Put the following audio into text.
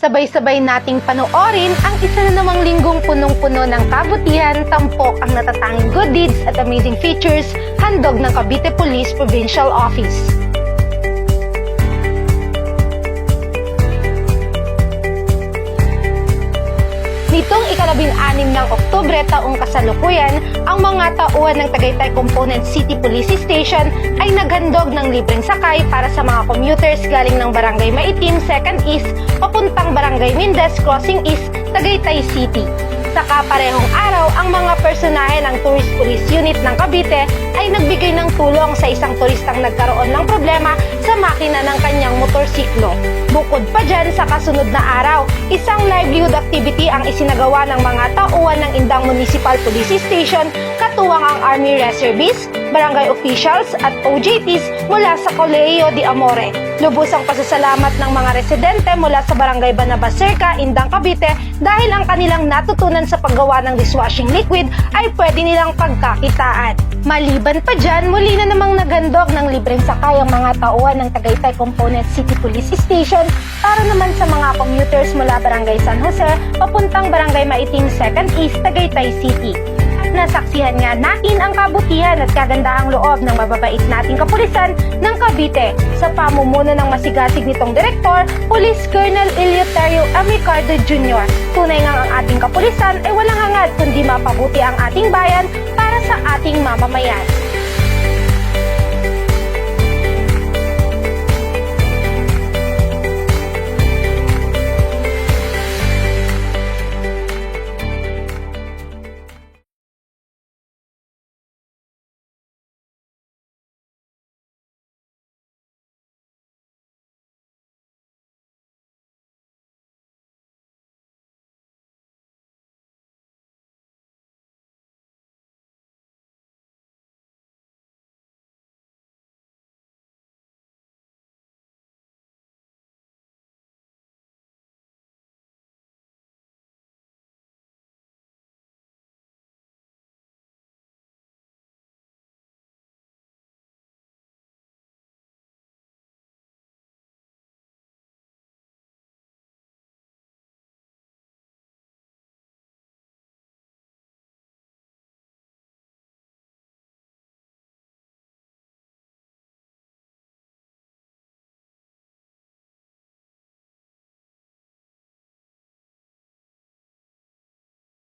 Sabay-sabay nating panoorin ang isa na namang linggong punong-puno ng kabutihan, tampok ang natatanging good deeds at amazing features, handog ng Cavite Police Provincial Office. Nitong ika-16 ng Oktubre taong kasalukuyan, ang mga tauhan ng Tagaytay Component City Police Station ay naghandog ng libreng sakay para sa mga commuters galing ng Barangay Maitim, 2nd East, papuntang Barangay Mindes, Crossing East, Tagaytay City. Sa kaparehong araw, ang mga personahe ng Tourist Police Unit ng Cavite ay nagbigay ng tulong sa isang turistang nagkaroon ng problema sa makina ng kanyang motorsiklo. Bukod pa dyan, sa kasunod na araw, isang livelihood activity ang isinagawa ng mga tauhan ng Indang Municipal Police Station, katuwang ang Army Reservists, barangay officials at OJTs mula sa Colegio de Amore. Lubos ang pasasalamat ng mga residente mula sa Barangay Banabacerca, Indang Cavite dahil ang kanilang natutunan sa paggawa ng dishwashing liquid ay pwede nilang pagkakitaan. Maliban pa dyan, muli na namang naghandog ng libreng sakay ang mga tauhan ng Tagaytay Component City Police Station para naman sa mga commuters mula Barangay San Jose papuntang Barangay Maitim, 2nd East, Tagaytay City. Nasaksihan nga natin ang kabutihan at kagandahang loob ng mababait nating kapulisan ng Cavite sa pamumuno ng masigasig nitong direktor, Police Colonel Eleuterio Amicardo Jr. Tunay nga ang ating kapulisan ay walang hangad kundi mapabuti ang ating bayan para sa ating mamamayan.